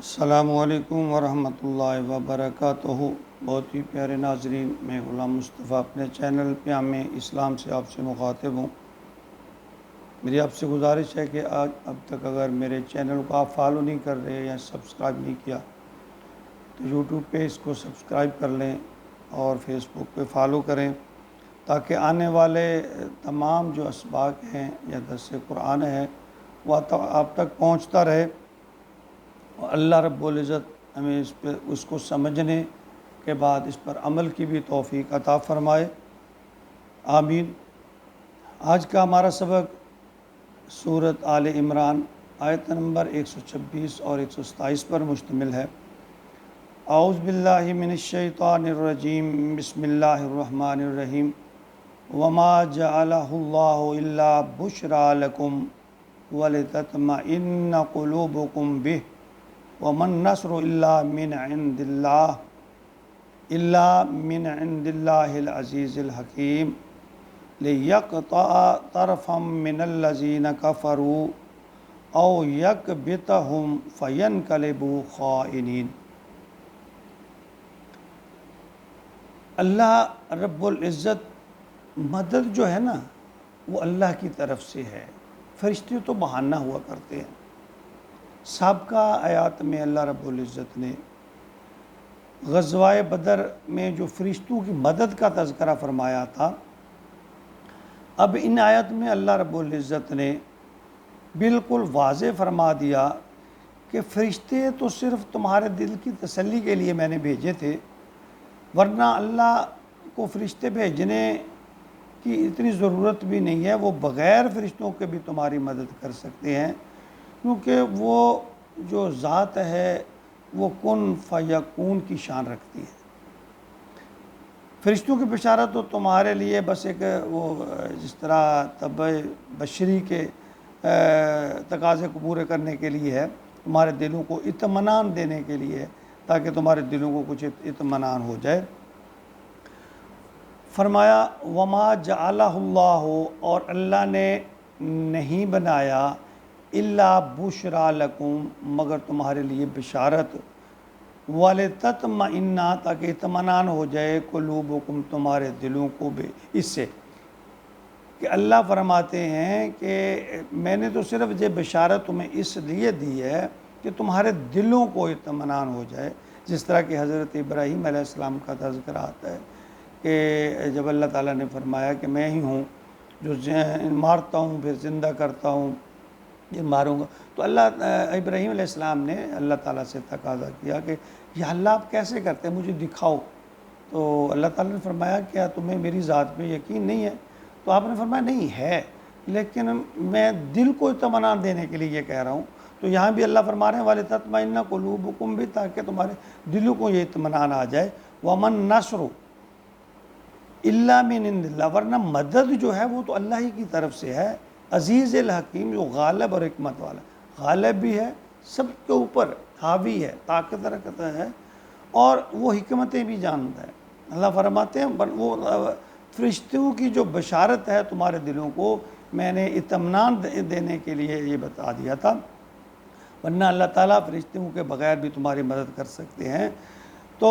السلام علیکم ورحمۃ اللہ وبرکاتہ۔ بہت ہی پیارے ناظرین، میں غلام مصطفیٰ اپنے چینل پیام اسلام سے آپ سے مخاطب ہوں۔ میری آپ سے گزارش ہے کہ آج اب تک اگر میرے چینل کو آپ فالو نہیں کر رہے یا سبسکرائب نہیں کیا تو یوٹیوب پہ اس کو سبسکرائب کر لیں اور فیس بک پہ فالو کریں، تاکہ آنے والے تمام جو اسباق ہیں یا درس قرآن ہے وہ آپ تک پہنچتا رہے، اور اللہ رب العزت ہمیں اس کو سمجھنے کے بعد اس پر عمل کی بھی توفیق عطا فرمائے، آمین۔ آج کا ہمارا سبق سورۃ آل عمران آیت نمبر 126 اور 127 پر مشتمل ہے۔ اعوذ باللہ من الشیطان الرجیم، بسم اللہ الرحمن الرحیم۔ وما جعلہ اللہ الا بشرا لکم ولتطمئن قلوبکم بہ وما النصر الا من عند اللہ العزیز الحکیم لیقطع طرفا من الذین کفروا او یکبتہم فینقلبوا خائنین۔ اللہ رب العزت مدد جو ہے نا وہ اللہ کی طرف سے ہے، فرشتے تو بہانہ ہوا کرتے ہیں۔ سابقہ آیات میں اللہ رب العزت نے غزوہ بدر میں جو فرشتوں کی مدد کا تذکرہ فرمایا تھا، اب ان آیات میں اللہ رب العزت نے بالکل واضح فرما دیا کہ فرشتے تو صرف تمہارے دل کی تسلی کے لیے میں نے بھیجے تھے، ورنہ اللہ کو فرشتے بھیجنے کی اتنی ضرورت بھی نہیں ہے، وہ بغیر فرشتوں کے بھی تمہاری مدد کر سکتے ہیں، کیونکہ وہ جو ذات ہے وہ کن فیکون کی شان رکھتی ہے۔ فرشتوں کی بشارت تو تمہارے لیے بس ایک وہ جس طرح طبع بشری کے تقاضے کو پورے کرنے کے لیے ہے، تمہارے دلوں کو اطمینان دینے کے لیے ہے، تاکہ تمہارے دلوں کو کچھ اطمینان ہو جائے۔ فرمایا وما جعلہ اللہ، اور اللہ نے نہیں بنایا الا بشرا لکم، مگر تمہارے لیے بشارت، ولتطمئن، تاکہ اطمینان ہو جائے، قلوبکم، تمہارے دلوں کو بھی اس سے کہ اللہ فرماتے ہیں کہ میں نے تو صرف یہ بشارت تمہیں اس لیے دی ہے کہ تمہارے دلوں کو اطمینان ہو جائے، جس طرح کہ حضرت ابراہیم علیہ السلام کا تذکرہ آتا ہے کہ جب اللہ تعالیٰ نے فرمایا کہ میں ہی ہوں جو مارتا ہوں پھر زندہ کرتا ہوں، یہ ماروں گا، تو اللہ ابراہیم علیہ السلام نے اللہ تعالیٰ سے تقاضا کیا کہ یا اللہ آپ کیسے کرتے ہیں، مجھے دکھاؤ۔ تو اللہ تعالیٰ نے فرمایا کیا تمہیں میری ذات پہ یقین نہیں ہے؟ تو آپ نے فرمایا نہیں ہے، لیکن میں دل کو اطمینان دینے کے لیے یہ کہہ رہا ہوں۔ تو یہاں بھی اللہ فرما رہے ہیں وَلِتَطْمَئِنَّ قُلُوبُكُمْ بھی، تاکہ تمہارے دلوں کو یہ اطمینان آ جائے۔ وَمَن نَّصْرُ إِلَّا مِنْ عِنْدِ اللَّهِ، ورنہ مدد جو ہے وہ تو اللہ ہی کی طرف سے ہے، عزیز الحکیم، جو غالب اور حکمت والا، غالب بھی ہے، سب کے اوپر حاوی ہے، طاقت رکھتا ہے، اور وہ حکمتیں بھی جانتا ہے۔ اللہ فرماتے ہیں وہ فرشتوں کی جو بشارت ہے تمہارے دلوں کو میں نے اطمینان دینے کے لیے یہ بتا دیا تھا، ورنہ اللہ تعالیٰ فرشتوں کے بغیر بھی تمہاری مدد کر سکتے ہیں۔ تو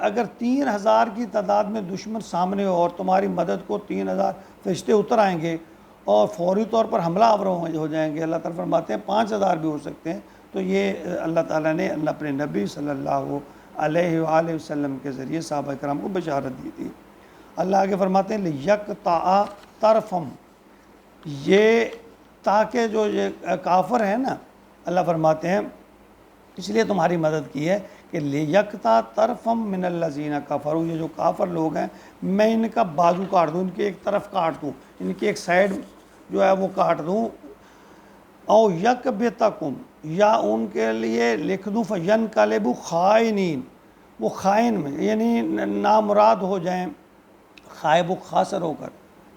اگر 3000 کی تعداد میں دشمن سامنے ہو اور تمہاری مدد کو 3000 فرشتے اتر آئیں گے اور فوری طور پر حملہ آور ہو جائیں گے، اللہ تعالیٰ فرماتے ہیں 5000 بھی ہو سکتے ہیں، تو یہ اللہ تعالیٰ نے اپنے نبی صلی اللہ علیہ وآلہ وسلم کے ذریعے صحابہ کرام کو بشارت دی تھی۔ اللہ آگے فرماتے ہیں لیقطع طرفم، یہ تاکہ جو یہ کافر ہیں نا، اللہ فرماتے ہیں اس لیے تمہاری مدد کی ہے کہ لیقطع طرفم من الذین کفروا، یہ جو کافر لوگ ہیں میں ان کا بازو کاٹ دوں، ان کی ایک طرف کاٹ دوں، ان کی ایک سائیڈ جو ہے وہ کاٹ دوں، او یکبتکم، یا ان کے لیے لکھ دوں فینقلبوا خائنین، وہ خائن میں یعنی نامراد ہو جائیں، خائب و خاسر ہو کر،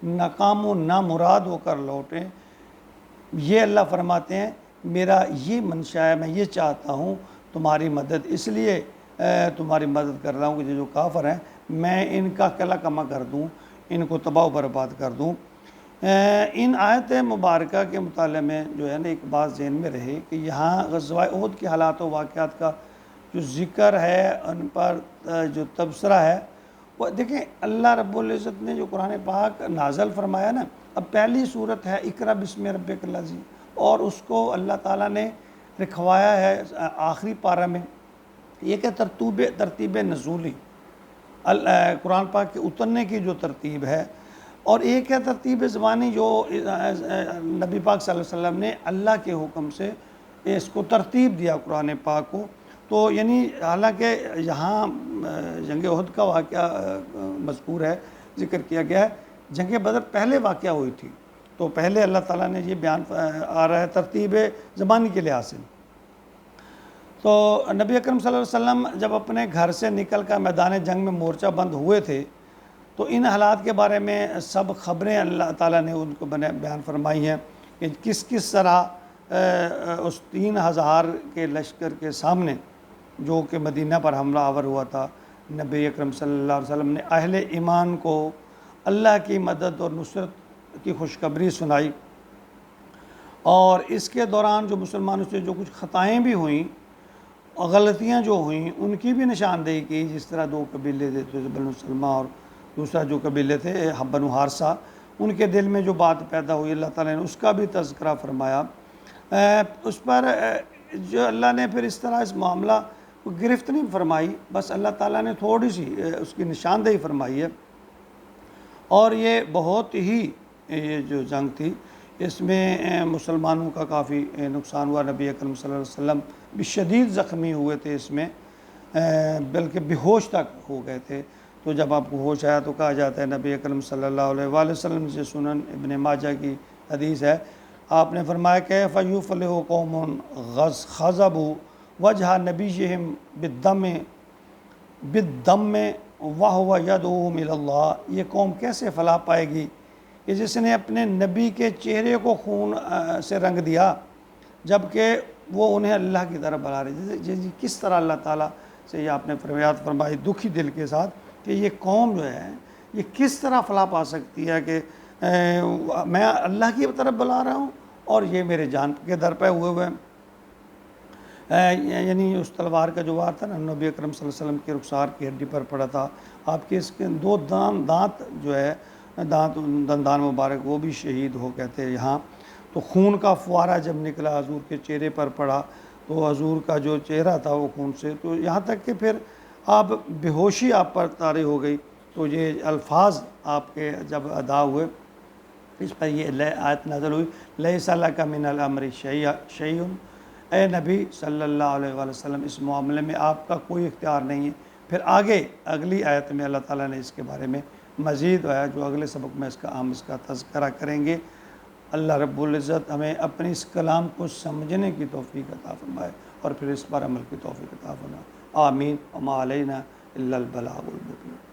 ناکام و نامراد ہو کر لوٹیں۔ یہ اللہ فرماتے ہیں میرا یہ منشا ہے، میں یہ چاہتا ہوں تمہاری مدد، اس لیے تمہاری مدد کر رہا ہوں کہ جو کافر ہیں میں ان کا قلع کما کر دوں، ان کو تباہ و برباد کر دوں۔ ان آیت مبارکہ کے مطالعے میں جو ہے نا ایک بات ذہن میں رہے کہ یہاں غزوہ احد کے حالات و واقعات کا جو ذکر ہے، ان پر جو تبصرہ ہے، وہ دیکھیں اللہ رب العزت نے جو قرآن پاک نازل فرمایا نا، اب پہلی صورت ہے اقرأ بسم ربک الذی، اور اس کو اللہ تعالیٰ نے رکھوایا ہے آخری پارہ میں. یہ کہ ترتیب نزولی قرآن پاک کے اترنے کی جو ترتیب ہے، اور ایک ہے ترتیب زبانی جو نبی پاک صلی اللہ علیہ وسلم نے اللہ کے حکم سے اس کو ترتیب دیا قرآن پاک کو. تو یعنی حالانکہ یہاں جنگ احد کا واقعہ مذکور ہے، ذکر کیا گیا ہے، جنگ بدر پہلے واقعہ ہوئی تھی، تو پہلے اللہ تعالیٰ نے یہ بیان آ رہا ہے ترتیب زبانی کے لحاظ سے. تو نبی اکرم صلی اللہ علیہ وسلم جب اپنے گھر سے نکل کر میدان جنگ میں مورچہ بند ہوئے تھے، تو ان حالات کے بارے میں سب خبریں اللہ تعالیٰ نے ان کو بیان فرمائی ہیں کہ کس طرح اس 3000 کے لشکر کے سامنے جو کہ مدینہ پر حملہ آور ہوا تھا، نبی اکرم صلی اللہ علیہ وسلم نے اہل ایمان کو اللہ کی مدد اور نصرت کی خوشخبری سنائی. اور اس کے دوران جو مسلمانوں سے جو کچھ خطائیں بھی ہوئیں، غلطیاں جو ہوئیں، ان کی بھی نشاندہی کی. جس طرح 2 قبیلے تھے، بنو سلمہ اور دوسرا جو قبیلے تھے بنو حارثہ، ان کے دل میں جو بات پیدا ہوئی اللہ تعالیٰ نے اس کا بھی تذکرہ فرمایا. اس پر جو اللہ نے پھر اس طرح اس معاملہ کو گرفت نہیں فرمائی، بس اللہ تعالیٰ نے تھوڑی سی اس کی نشاندہی فرمائی ہے. اور یہ بہت ہی یہ جو جنگ تھی، اس میں مسلمانوں کا کافی نقصان ہوا. نبی اکرم صلی اللہ علیہ وسلم بھی شدید زخمی ہوئے تھے اس میں، بلکہ بے ہوش تک ہو گئے تھے. تو جب آپ کو ہوش آیا تو کہا جاتا ہے نبی اکرم صلی اللہ علیہ وآلہ وسلم سے سنن ابن ماجہ کی حدیث ہے، آپ نے فرمایا کہ فَيُفْلِحُ قَوْمٌ خَضَبُوا وَجْهَ نَبِيِّهِمْ بِالدَّمِّ وَهُوَ يَدْعُوهُمْ إِلَى اللَّهِ. یہ قوم کیسے فلاح پائے گی کہ جس نے اپنے نبی کے چہرے کو خون سے رنگ دیا جبکہ وہ انہیں اللہ کی طرف بلا رہے. کس طرح اللہ تعالیٰ سے یہ آپ نے فرمائی دکھی دل کے ساتھ کہ یہ قوم جو ہے یہ کس طرح فلاح پا سکتی ہے کہ میں اللہ کی طرف بلا رہا ہوں اور یہ میرے جان کے در پہ ہوئے ہیں. یعنی اس تلوار کا جو وار تھا نا، نبی اکرم صلی اللہ علیہ وسلم کے رخسار کی ہڈی پر پڑا تھا. آپ کے اس کے 2 دانت جو ہے دندان مبارک وہ بھی شہید ہو گئے تھے یہاں. تو خون کا فوارہ جب نکلا حضور کے چہرے پر پڑا تو حضور کا جو چہرہ تھا وہ خون سے، تو یہاں تک کہ پھر آپ بے ہوشی آپ پر طاری ہو گئی. تو یہ الفاظ آپ کے جب ادا ہوئے، اس پر یہ آیت نازل ہوئی لیس لک من الامر شیء. اے نبی صلی اللہ علیہ وآلہ وسلم، اس معاملے میں آپ کا کوئی اختیار نہیں ہے. پھر آگے اگلی آیت میں اللہ تعالیٰ نے اس کے بارے میں مزید آیا جو اگلے سبق میں اس کا تذکرہ کریں گے. اللہ رب العزت ہمیں اپنے اس کلام کو سمجھنے کی توفیق عطا فرمائے اور پھر اس پر عمل کی توفیق عطا فرمائے. آمین. وما علینا الا البلاغ المبین.